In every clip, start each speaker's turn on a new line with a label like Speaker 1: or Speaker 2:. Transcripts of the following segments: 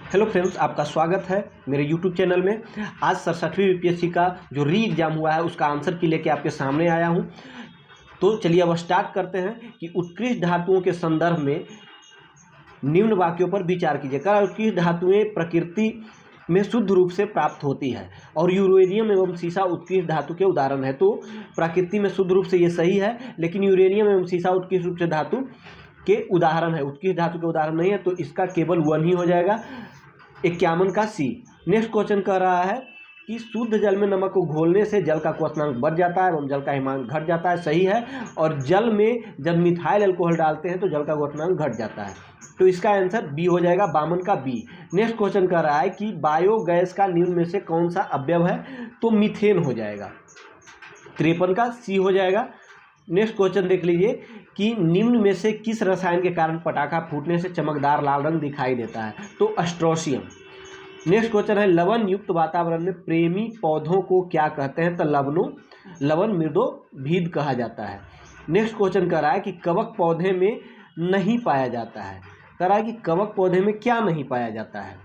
Speaker 1: Hello friends, आपका स्वागत है मेरे यूट्यूब चैनल में। आज 67वीं यूपीएससी का जो री एग्ज़ाम हुआ है उसका आंसर की लेके आपके सामने आया हूं। तो चलिए अब स्टार्ट करते हैं कि उत्कृष्ट धातुओं के संदर्भ में निम्न वाक्यों पर विचार कीजिए। क्या उत्कृष्ट धातुएं प्रकृति में शुद्ध रूप से प्राप्त होती है और यूरेनियम एवं सीसा उत्कृष्ट धातु के उदाहरण है। तो प्रकृति में शुद्ध रूप से ये सही है, लेकिन यूरेनियम एवं सीसा उत्कृष्ट रूप से धातु के उदाहरण है, उत्कृष्ट धातु के उदाहरण नहीं है। तो इसका केवल 1 ही हो जाएगा, 51 का सी। नेक्स्ट क्वेश्चन कह रहा है कि शुद्ध जल में नमक को घोलने से जल का क्वथनांक बढ़ जाता है एवं जल का हिमांक घट जाता है, सही है। और जल में जब मिथाइल अल्कोहल डालते हैं तो जल का क्वथनांक घट जाता है, तो इसका आंसर बी हो जाएगा, 52 का बी। नेक्स्ट क्वेश्चन कह रहा है कि बायोगैस का निम्न में से कौन सा अवयव है, तो मीथेन हो जाएगा, 53 का सी हो जाएगा। नेक्स्ट क्वेश्चन देख लीजिए कि निम्न में से किस रसायन के कारण पटाखा फूटने से चमकदार लाल रंग दिखाई देता है, तो एस्ट्रोसियम। नेक्स्ट क्वेश्चन है लवण युक्त वातावरण में प्रेमी पौधों को क्या कहते हैं, तो लवण मृदोभिद कहा जाता है। नेक्स्ट क्वेश्चन कह रहा है कि कवक पौधे में नहीं पाया जाता है, कह रहा है कि कवक पौधे में क्या नहीं पाया जाता है,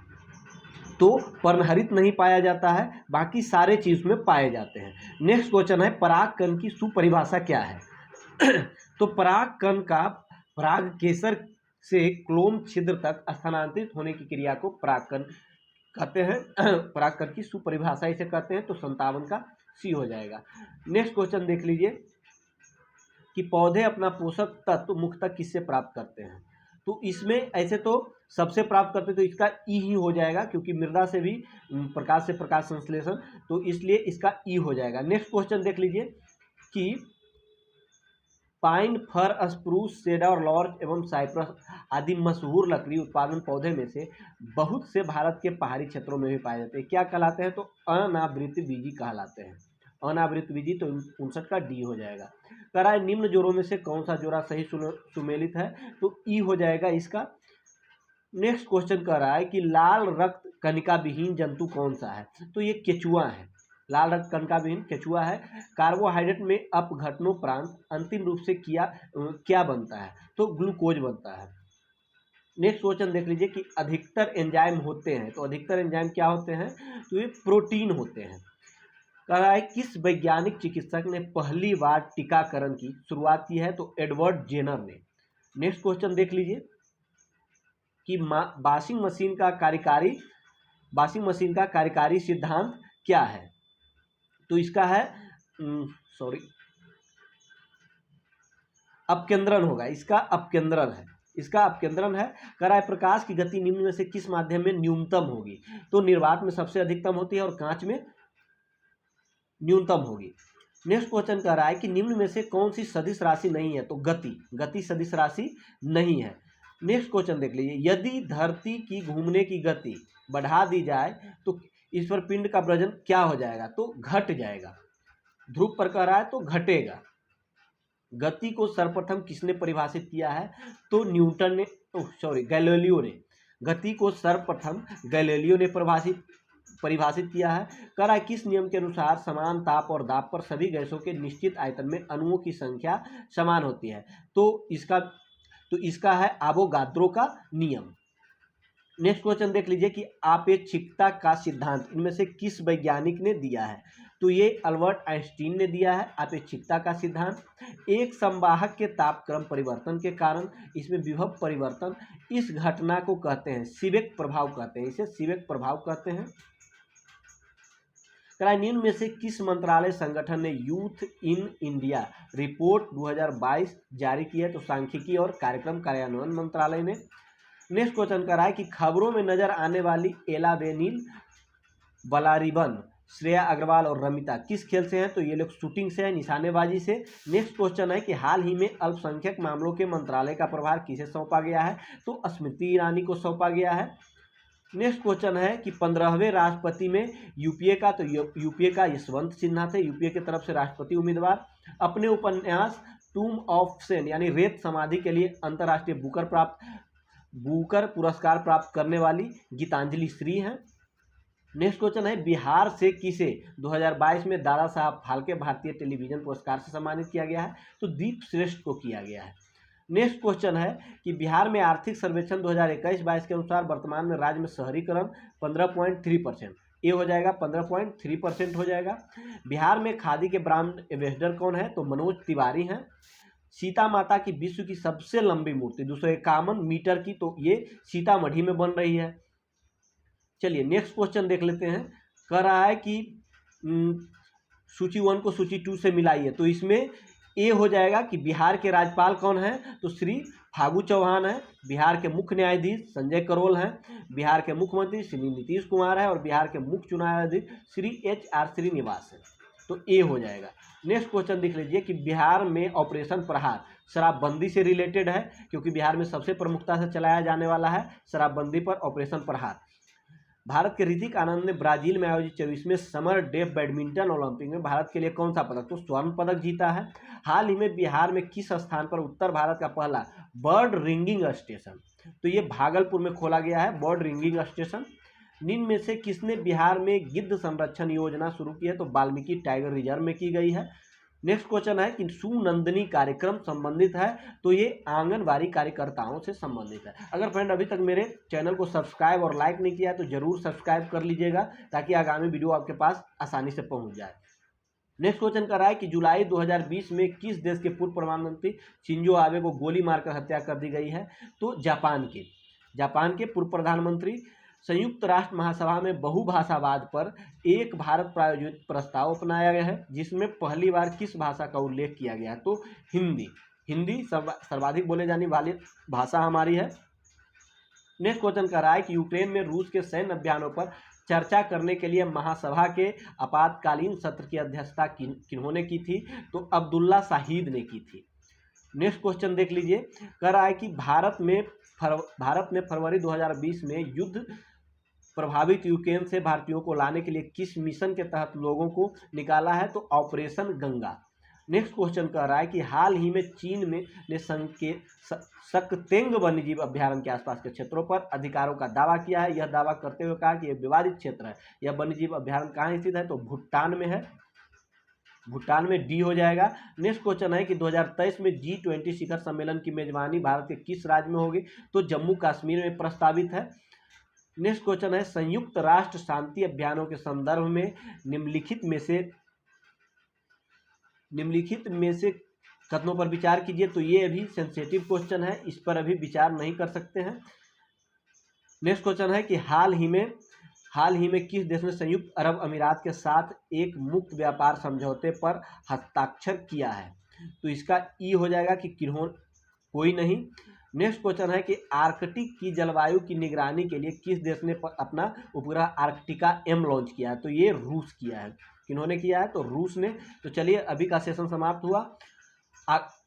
Speaker 1: तो पर्णहरित नहीं पाया जाता है, बाकी सारे चीज में पाए जाते हैं। नेक्स्ट क्वेश्चन है परागकण की सुपरिभाषा क्या है तो परागकण का पराग केसर से क्लोम छिद्र तक स्थानांतरित होने की क्रिया को परागकण कहते हैं परागकण की सुपरिभाषा इसे कहते हैं, तो 57 का सी हो जाएगा। नेक्स्ट क्वेश्चन देख लीजिए कि पौधे अपना पोषक तत्व मुख्यतः किससे प्राप्त करते हैं, तो इसमें ऐसे तो सबसे प्राप्त करते, तो इसका ई ही हो जाएगा, क्योंकि मृदा से भी प्रकाश से प्रकाश संश्लेषण, तो इसलिए इसका ई हो जाएगा। नेक्स्ट क्वेश्चन देख लीजिए कि पाइन, फर, स्प्रूस, सेडर, लॉर्च एवं साइप्रस आदि मशहूर लकड़ी उत्पादन पौधे में से बहुत से भारत के पहाड़ी क्षेत्रों में भी पाए जाते हैं, क्या कहलाते हैं, तो अनावृतबीजी कहलाते हैं, अनावृतबीजी, तो 59 का डी हो जाएगा। कह रहा है निम्न जोड़ों में से कौन सा जोड़ा सही सुमेलित है, तो ई हो जाएगा इसका। नेक्स्ट क्वेश्चन कह रहा है कि लाल रक्त कणिका विहीन जंतु कौन सा है, तो ये केचुआ है, लाल रक्त कणिका विहीन केचुआ है। कार्बोहाइड्रेट में अपघटनोपरांत अंतिम रूप से क्या बनता है, तो ग्लूकोज बनता है। नेक्स्ट क्वेश्चन देख लीजिए कि अधिकतर एंजाइम होते हैं, तो अधिकतर एंजाइम क्या होते हैं, तो ये प्रोटीन होते हैं। कह रहा है किस वैज्ञानिक चिकित्सक ने पहली बार टीकाकरण की शुरुआत की है, तो एडवर्ड जेनर ने। नेक्स्ट क्वेश्चन देख लीजिए कि वाशिंग मशीन का कार्यकारी सिद्धांत क्या है, तो इसका है अपकेंद्रण होगा, इसका अपकेंद्रण है। कह रहा है प्रकाश की गति निम्न में से किस माध्यम में न्यूनतम होगी, तो निर्वात में सबसे अधिकतम होती है और कांच में न्यूनतम होगी। नेक्स्ट क्वेश्चन कह रहा है कि निम्न में से कौन सी सदिश राशि नहीं है, तो गति सदिश राशि नहीं है। नेक्स्ट क्वेश्चन देख लीजिए यदि धरती की घूमने की गति बढ़ा दी जाए तो इस पर पिंड का वजन क्या हो जाएगा, तो घट जाएगा। ध्रुव पर कह रहा है तो घटेगा। गति को सर्वप्रथम किसने परिभाषित किया है, तो गैलीलियो ने। गति को सर्वप्रथम गैलीलियो ने परिभाषित किया है। कह रहा है किस नियम के अनुसार समान ताप और दाब पर सभी गैसों के निश्चित आयतन में अणुओं की संख्या समान होती है, तो इसका है आवोगाद्रो का नियम। नेक्स्ट क्वेश्चन देख लीजिए कि आपेक्षिकता का सिद्धांत इनमें से किस वैज्ञानिक ने दिया है, तो ये अल्बर्ट आइंस्टीन ने दिया है आपेक्षिकता का सिद्धांत। एक संवाहक के तापक्रम परिवर्तन के कारण इसमें विभव परिवर्तन, इस घटना को कहते हैं सीबेक प्रभाव कहते हैं, इसे सीबेक प्रभाव कहते हैं। निम्न में से किस मंत्रालय संगठन ने यूथ इन इंडिया रिपोर्ट 2022 जारी की है, तो सांख्यिकी और कार्यक्रम कार्यान्वयन मंत्रालय ने। नेक्स्ट क्वेश्चन कर रहा है कि खबरों में नजर आने वाली एला बेनिल, बलारिबन, श्रेया अग्रवाल और रमिता किस खेल से हैं, तो ये लोग शूटिंग से है, निशानेबाजी से। नेक्स्ट क्वेश्चन है कि हाल ही में अल्पसंख्यक मामलों के मंत्रालय का प्रभार किसे सौंपा गया है, तो स्मृति ईरानी को सौंपा गया है। नेक्स्ट क्वेश्चन है कि 15वें राष्ट्रपति में यूपीए का यशवंत सिन्हा थे, यूपीए की तरफ से राष्ट्रपति उम्मीदवार। अपने उपन्यास टूम ऑफ सेन यानी रेत समाधि के लिए अंतर्राष्ट्रीय बुकर पुरस्कार प्राप्त करने वाली गीतांजलि श्री हैं। नेक्स्ट क्वेश्चन है बिहार से किसे 2022 में दादा साहब फाल्के भारतीय टेलीविजन पुरस्कार से सम्मानित किया गया है, तो दीप श्रेष्ठ को किया गया है। नेक्स्ट क्वेश्चन है कि बिहार में आर्थिक सर्वेक्षण 2021-22 के अनुसार वर्तमान में राज्य में शहरीकरण 15.3%, ये हो जाएगा 15.3% हो जाएगा। बिहार में खादी के ब्रांड एम्बेसडर कौन है? तो मनोज तिवारी हैं। सीता माता की विश्व की सबसे लंबी मूर्ति 251 मीटर की, तो ये सीतामढ़ी में बन रही है। चलिए नेक्स्ट क्वेश्चन देख लेते हैं। कह रहा है कि सूची 1 को सूची 2 से मिलाइए, तो इसमें ए हो जाएगा कि बिहार के राज्यपाल कौन है? तो श्री फागू चौहान है। बिहार के मुख्य न्यायाधीश संजय करोल हैं। बिहार के मुख्यमंत्री श्री नीतीश कुमार है और बिहार के मुख्य चुनाव न्यायाधीश श्री HR श्रीनिवास है, तो ए हो जाएगा। नेक्स्ट क्वेश्चन देख लीजिए कि बिहार में ऑपरेशन प्रहार शराबबंदी से रिलेटेड है, क्योंकि बिहार में सबसे प्रमुखता से चलाया जाने वाला है शराबबंदी पर ऑपरेशन प्रहार। भारत के ऋतिक आनंद ने ब्राजील में आयोजित 24वें समर डेफ बैडमिंटन ओलंपिक में भारत के लिए कौन सा पदक? तो स्वर्ण पदक जीता है। हाल ही में बिहार में किस स्थान पर उत्तर भारत का पहला बर्ड रिंगिंग स्टेशन? तो ये भागलपुर में खोला गया है बर्ड रिंगिंग स्टेशन। निम्न में से किसने बिहार में गिद्ध संरक्षण योजना शुरू की है? तो वाल्मीकि टाइगर रिजर्व में की गई है। नेक्स्ट क्वेश्चन है कि सुनंदनी कार्यक्रम संबंधित है, तो ये आंगनबाड़ी कार्यकर्ताओं से संबंधित है। अगर फ्रेंड अभी तक मेरे चैनल को सब्सक्राइब और लाइक नहीं किया है तो जरूर सब्सक्राइब कर लीजिएगा, ताकि आगामी वीडियो आपके पास आसानी से पहुंच जाए। नेक्स्ट क्वेश्चन कर रहा है कि जुलाई 2020 में किस देश के पूर्व प्रधानमंत्री शिंजो आबे को गोली मारकर हत्या कर दी गई है? तो जापान के पूर्व प्रधानमंत्री। संयुक्त राष्ट्र महासभा में बहुभाषावाद पर एक भारत प्रायोजित प्रस्ताव अपनाया गया है, जिसमें पहली बार किस भाषा का उल्लेख किया गया है? तो हिंदी सर्वाधिक बोले जाने वाली भाषा हमारी है। नेक्स्ट क्वेश्चन कर रहा है कि यूक्रेन में रूस के सैन्य अभियानों पर चर्चा करने के लिए महासभा के आपातकालीन सत्र की अध्यक्षता किन्होंने की थी? तो अब्दुल्ला शाहिद ने की थी। नेक्स्ट क्वेश्चन देख लीजिए। कह रहा है कि भारत ने फरवरी 2020 में युद्ध प्रभावित यूक्रेन से भारतीयों को लाने के लिए किस मिशन के तहत लोगों को निकाला है? तो ऑपरेशन गंगा। नेक्स्ट क्वेश्चन कह रहा है कि हाल ही में चीन ने सकतेंग वन्यजीव अभ्यारण्य के आसपास के क्षेत्रों पर अधिकारों का दावा किया है। यह दावा करते हुए कहा कि यह विवादित क्षेत्र है। यह वन्यजीव अभ्यारण्य कहाँ स्थित है? तो भूटान में है। भूटान में डी हो जाएगा। नेक्स्ट क्वेश्चन है कि 2023 में G20 शिखर सम्मेलन की मेजबानी भारत के किस राज्य में होगी? तो जम्मू कश्मीर में प्रस्तावित है। नेक्स्ट क्वेश्चन है संयुक्त राष्ट्र शांति अभियानों के संदर्भ में निम्नलिखित में से कथनों पर विचार कीजिए। तो ये अभी सेंसिटिव क्वेश्चन है, इस पर अभी विचार नहीं कर सकते हैं। नेक्स्ट क्वेश्चन है कि हाल ही में किस देश ने संयुक्त अरब अमीरात के साथ एक मुक्त व्यापार समझौते पर हस्ताक्षर किया है? तो इसका ई हो जाएगा कि कोई नहीं। नेक्स्ट क्वेश्चन है कि आर्कटिक की जलवायु की निगरानी के लिए किस देश ने अपना उपग्रह आर्कटिका M लॉन्च किया है? तो ये रूस किया है। किन्होंने किया है? तो रूस ने। तो चलिए अभी का सेशन समाप्त हुआ।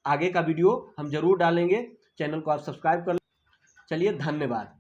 Speaker 1: आगे का वीडियो हम जरूर डालेंगे, चैनल को आप सब्सक्राइब कर। चलिए धन्यवाद।